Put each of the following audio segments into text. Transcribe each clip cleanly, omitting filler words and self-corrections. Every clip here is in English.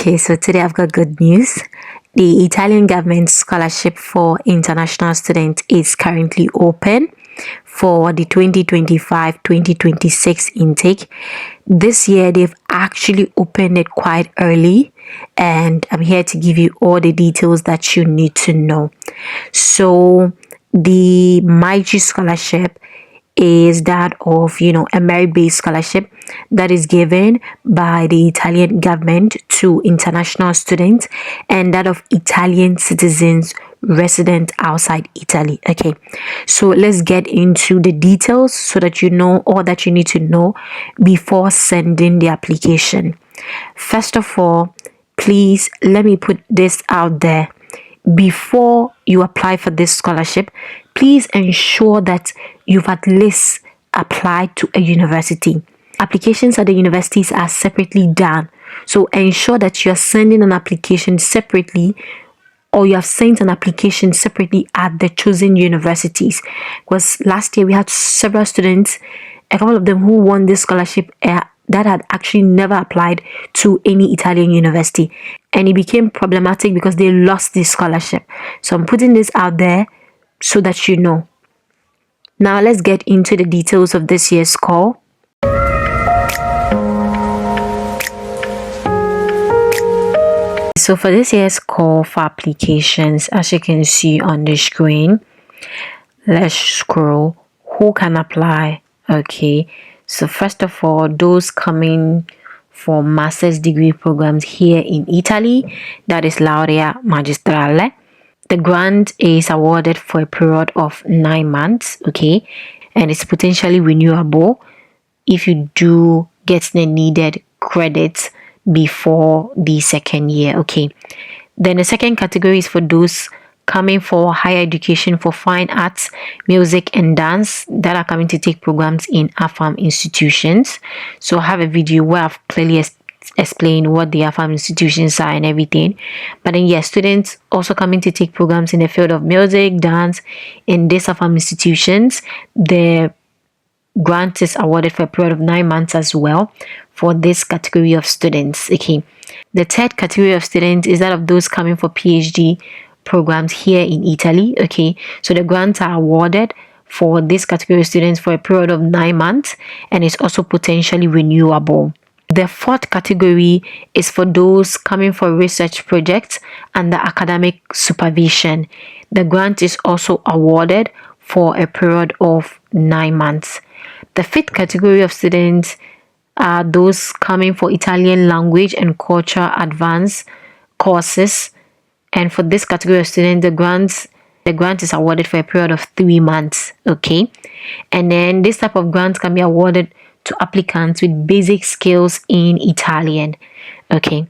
Okay, so today I've got good news. The Italian government scholarship for international students is currently open for the 2025-2026 intake. This year they've actually opened it quite early, and I'm here to give you all the details that you need to know. So the MAECI scholarship is that of a merit-based scholarship that is given by the Italian government to international students, and that of Italian citizens resident outside Italy. Okay, so let's get into the details so that you know all that you need to know before sending the application. First of all, please let me put this out there. Before you apply for this scholarship, please ensure that you've at least applied to a university. Applications at the universities are separately done, so ensure that you're sending an application separately, or you have sent an application separately at the chosen universities. Because last year we had several students, a couple of them who won this scholarship that had actually never applied to any Italian university, and it became problematic because they lost this scholarship. So I'm putting this out there so that you know. Now let's get into the details of this year's call. So for this year's call for applications, as you can see on the screen, let's scroll. Who can apply? Okay, so first of all, those coming for master's degree programs here in Italy, that is laurea magistrale. The grant is awarded for a period of 9 months, okay, and it's potentially renewable if you do get the needed credits before the second year. Okay, then the second category is for those coming for higher education for fine arts, music and dance that are coming to take programs in AFAM institutions. So I have a video where I've clearly explained what the AFAM institutions are and everything. But then yes, students also coming to take programs in the field of music, dance in these AFAM institutions, the grant is awarded for a period of 9 months as well for this category of students. Okay, the third category of students is that of those coming for PhD programs here in Italy. Okay, so the grants are awarded for this category of students for a period of 9 months, and it's also potentially renewable. The fourth category is for those coming for research projects under academic supervision. The grant is also awarded for a period of 9 months. The fifth category of students are those coming for Italian language and culture advanced courses, and for this category of students, the grant is awarded for a period of 3 months. Okay, and then this type of grant can be awarded to applicants with basic skills in Italian. Okay,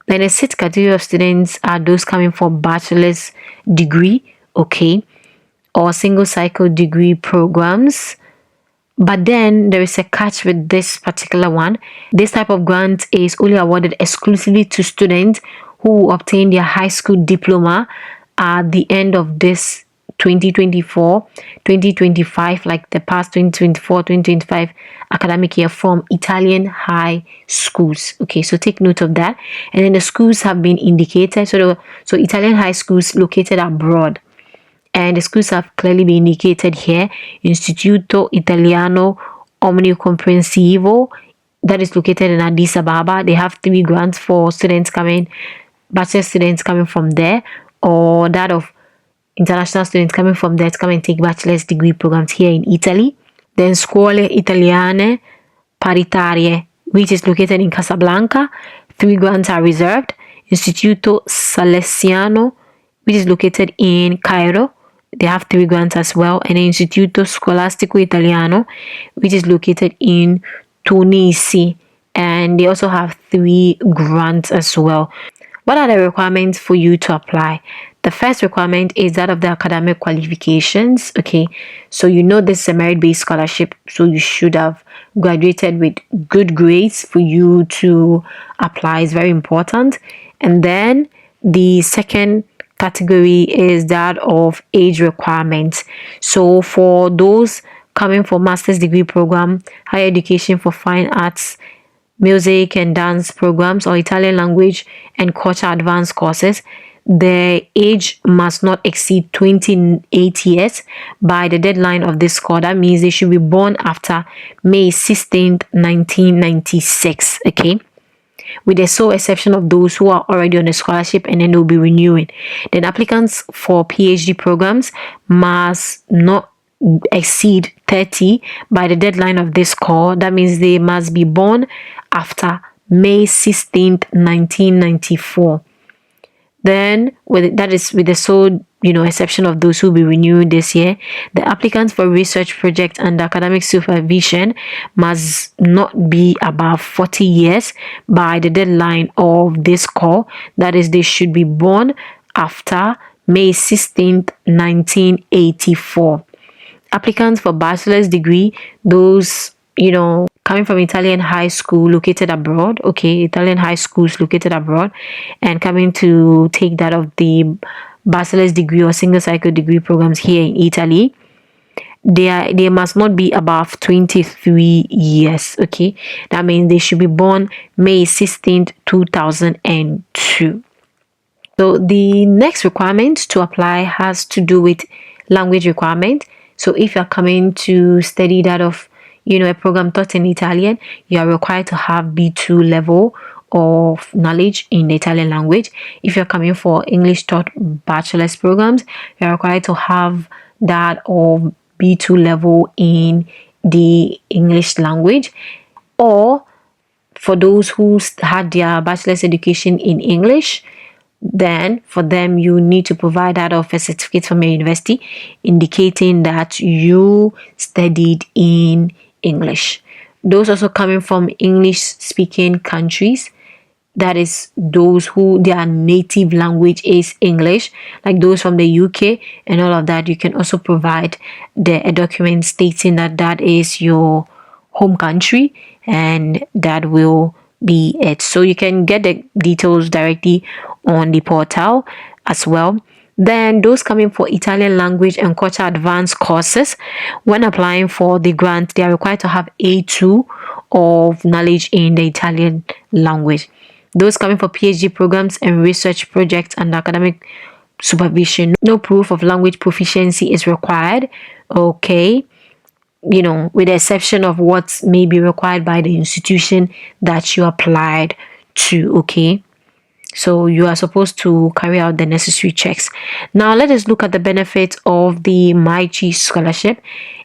then the sixth category of students are those coming for bachelor's degree, okay, or single cycle degree programs. But then there is a catch with this particular one. This type of grant is only awarded exclusively to students who obtain their high school diploma at the end of this 2024-2025, like the past 2024-2025 academic year, from Italian high schools. Okay, so take note of that. And then the schools have been indicated. So Italian high schools located abroad, and the schools have clearly been indicated here. Istituto Italiano Omnicomprensivo, that is located in Addis Ababa. They have 3 grants for students coming, bachelor students coming from there, or that of international students coming from there to come and take bachelor's degree programs here in Italy. Then Scuole Italiane Paritarie, which is located in Casablanca. 3 grants are reserved. Istituto Salesiano, which is located in Cairo. They have 3 grants as well. And Istituto Scolastico Italiano, which is located in Tunisi, and they also have 3 grants as well. What are the requirements for you to apply? The first requirement is that of the academic qualifications. Okay, so you know this is a merit-based scholarship, so you should have graduated with good grades for you to apply. It's very important. And then the second category is that of age requirements. So for those coming for master's degree program, higher education for fine arts, music and dance programs or Italian language and culture advanced courses, the age must not exceed 28 years by the deadline of this score. That means they should be born after May 16th, 1996. Okay, with the sole exception of those who are already on a scholarship and then they'll be renewing. Then applicants for PhD programs must not exceed 30 by the deadline of this call. That means they must be born after May 16th, 1994. Then, with the sole exception of those who will be renewing this year, the applicants for research project and academic supervision must not be above 40 years by the deadline of this call. That is, they should be born after May 16th, 1984. Applicants for bachelor's degree, those coming from Italian high school located abroad, Italian high schools located abroad, and coming to take that of the bachelor's degree or single cycle degree programs here in Italy, they must not be above 23 years. Okay, that means they should be born May 16th, 2002. So the next requirement to apply has to do with language requirement. So if you're coming to study that of a program taught in Italian, you are required to have B2 level of knowledge in the Italian language. If you're coming for English taught bachelor's programs, you're required to have that of B2 level in the English language. Or for those who had their bachelor's education in English, then for them you need to provide that of a certificate from your university indicating that you studied in English. Those also coming from English speaking countries, that is those who their native language is English, like those from the UK and all of that, you can also provide a document stating that that is your home country, and that will be it. So you can get the details directly on the portal as well. Then those coming for Italian language and culture advanced courses, when applying for the grant, they are required to have A2 of knowledge in the Italian language. Those coming for PhD programs and research projects and academic supervision, no proof of language proficiency is required. Okay, with the exception of what may be required by the institution that you applied to. Okay, so you are supposed to carry out the necessary checks. Now let us look at the benefit of the MAECI Scholarship.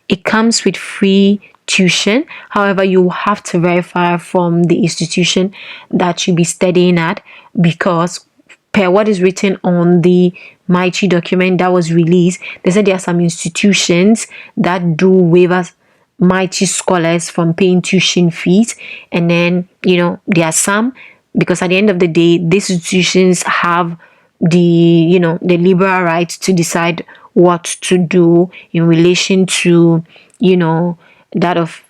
It comes with free tuition. However, you have to verify from the institution that you be studying at, because per what is written on the MAECI document that was released, they said there are some institutions that do waiver MAECI scholars from paying tuition fees, and then there are some, because at the end of the day, these institutions have the liberal right to decide what to do in relation to that of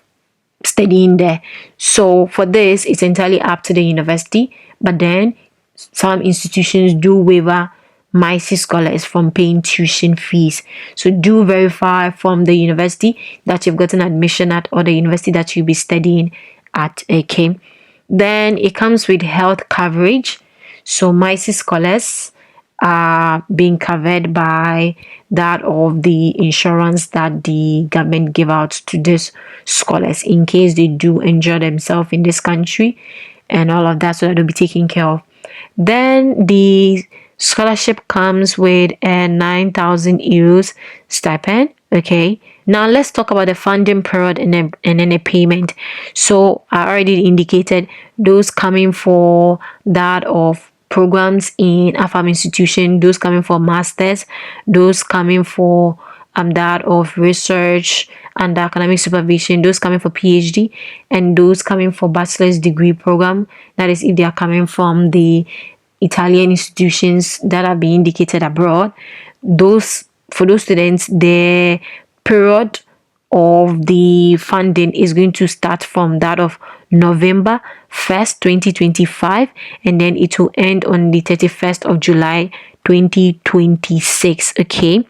studying there. So for this, it's entirely up to the university, but then some institutions do waiver MAECI scholars from paying tuition fees. So do verify from the university that you've gotten admission at, or the university that you'll be studying at. Okay, then it comes with health coverage. So MAECI scholars are being covered by that of the insurance that the government give out to these scholars in case they do injure themselves in this country and all of that, so that they'll be taken care of. Then the scholarship comes with a 9,000 euros stipend. Okay, now let's talk about the funding period and then a payment. So I already indicated those coming for that of programs in AFAM institution, those coming for masters, those coming for that of research and academic supervision, those coming for PhD, and those coming for bachelor's degree program. That is if they are coming from the Italian institutions that are being indicated abroad. For those students, the period of the funding is going to start from that of November 1st, 2025, and then it will end on the 31st of July 2026. Okay,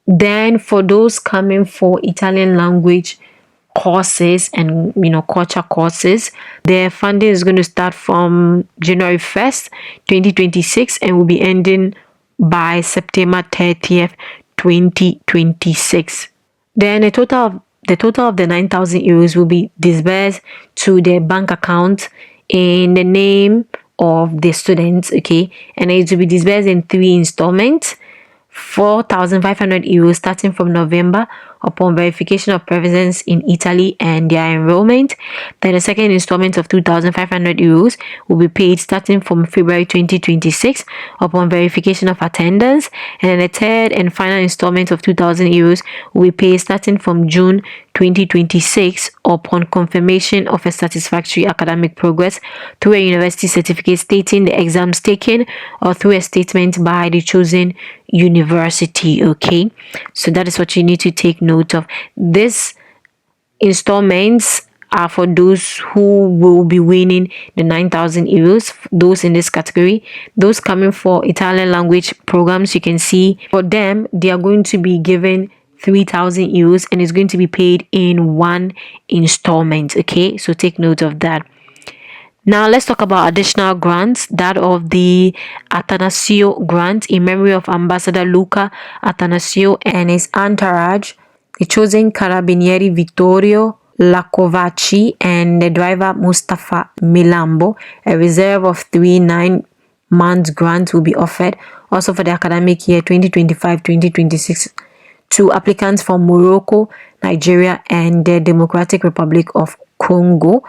then for those coming for Italian language courses and culture courses. Their funding is going to start from January 1st, 2026 and will be ending by September 30th, 2026. Then the total of the 9,000 euros will be disbursed to their bank account in the name of the students, okay, and it will be disbursed in 3 installments. 4,500 euros starting from November upon verification of presence in Italy and their enrollment. Then the second installment of 2,500 euros will be paid starting from February 2026 upon verification of attendance. And then the third and final installment of 2,000 euros will be paid starting from June 2026 upon confirmation of a satisfactory academic progress through a university certificate stating the exams taken or through a statement by the chosen university. Okay, so that is what you need to take note of. These installments are for those who will be winning the 9,000 euros, those in this category. Those coming for Italian language programs, you can see for them they are going to be given 3,000 euros and it's going to be paid in 1 installment. Okay, so take note of that. Now let's talk about additional grants, that of the Atanasio grant in memory of Ambassador Luca Atanasio and his entourage, the chosen Carabinieri Vittorio Lacovacci and the driver Mustafa Milambo. A reserve of 3 9-month grants will be offered also for the academic year 2025-2026 to applicants from Morocco, Nigeria, and the Democratic Republic of Congo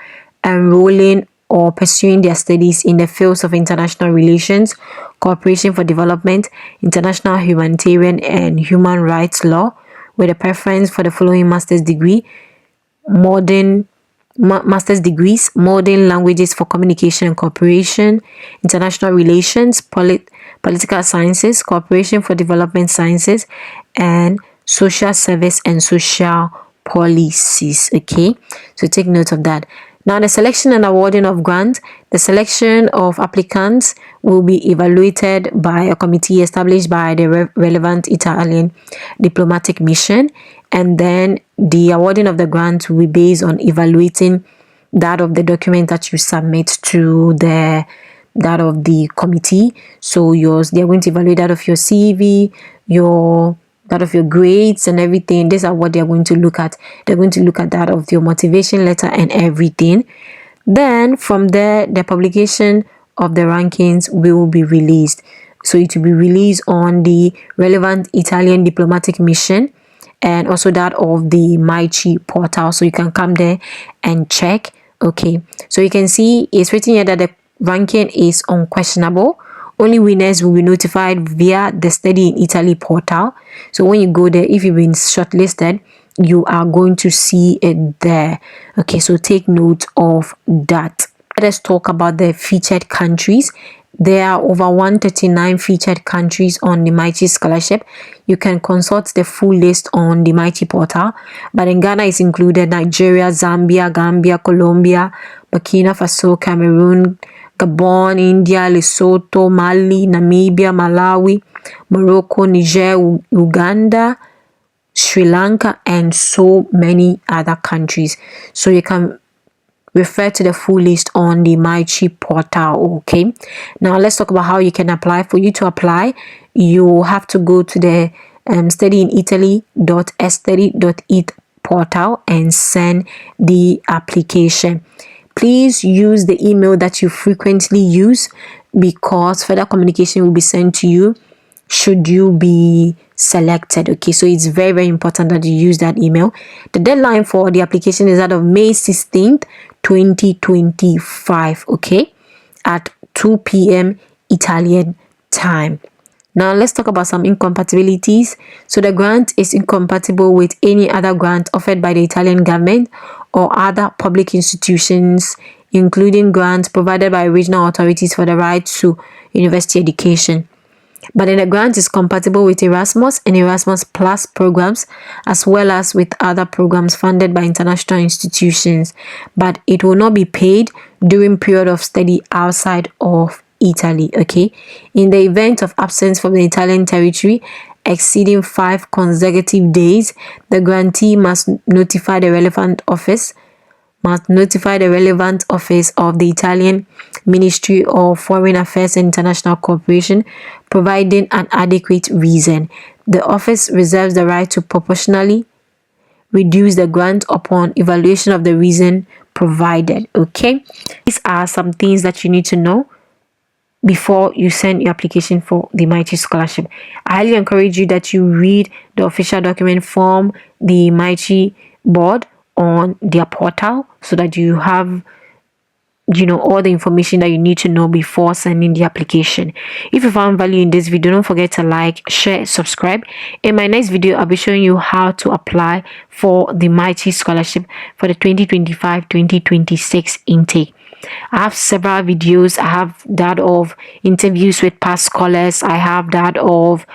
enrolling or pursuing their studies in the fields of international relations, cooperation for development, international humanitarian and human rights law, with a preference for the following master's degrees: modern languages for communication and cooperation, international relations, political sciences, cooperation for development sciences, and social service and social policies. Okay, so take note of that. Now, the selection and awarding of grants. The selection of applicants will be evaluated by a committee established by the relevant Italian diplomatic mission, and then the awarding of the grant will be based on evaluating that of the document that you submit to that of the committee. So they're going to evaluate that of your CV, that of your grades and everything. These are what they're going to look at. They're going to look at that of your motivation letter and everything. Then from there, the publication of the rankings will be released. So it will be released on the relevant Italian diplomatic mission and also that of the MAECI portal. So you can come there and check. Okay, so you can see it's written here that the ranking is unquestionable. Only winners will be notified via the Study in Italy portal. So when you go there, if you've been shortlisted, you are going to see it there. Okay, so take note of that. Let us talk about the featured countries. There are over 139 featured countries on the MAECI Scholarship. You can consult the full list on the MAECI portal. But in Ghana is included Nigeria, Zambia, Gambia, Colombia, Burkina Faso, Cameroon, Gabon, India, Lesotho, Mali, Namibia, Malawi, Morocco, Niger, Uganda, Sri Lanka, and so many other countries. So you can refer to the full list on the MAECI portal. Okay, now let's talk about how you can apply. For you to apply, you have to go to the studyinitaly.s30.it portal and send the application. Please use the email that you frequently use because further communication will be sent to you should you be selected. Okay, so it's very, very important that you use that email. The deadline for the application is that of May 16th, 2025. Okay, at 2 p.m. Italian time. Now let's talk about some incompatibilities. So the grant is incompatible with any other grant offered by the Italian government or other public institutions, including grants provided by regional authorities for the right to university education. But then the grant is compatible with Erasmus and Erasmus Plus programs, as well as with other programs funded by international institutions. But it will not be paid during period of study outside of Italy. Okay, in the event of absence from the Italian territory exceeding 5 consecutive days, the grantee must notify the relevant office of the Italian Ministry of Foreign Affairs and International Cooperation, providing an adequate reason. The office reserves the right to proportionally reduce the grant upon evaluation of the reason provided. Okay, these are some things that you need to know before you send your application for the MAECI Scholarship. I highly encourage you that you read the official document from the MAECI board on their portal, so that you have all the information that you need to know before sending the application. If you found value in this video, don't forget to like, share, subscribe. In my next video, I'll be showing you how to apply for the MAECI Scholarship for the 2025-2026 intake. I have several videos. I have that of interviews with past scholars. I have that of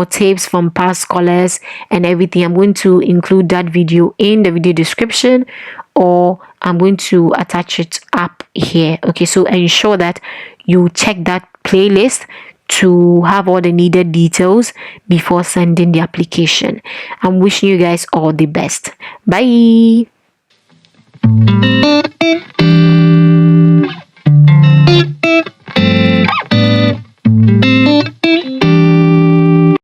tapes from past scholars and everything. I'm going to include that video in the video description, or I'm going to attach it up here. Okay, so ensure that you check that playlist to have all the needed details before sending the application. I'm wishing you guys all the best. Bye.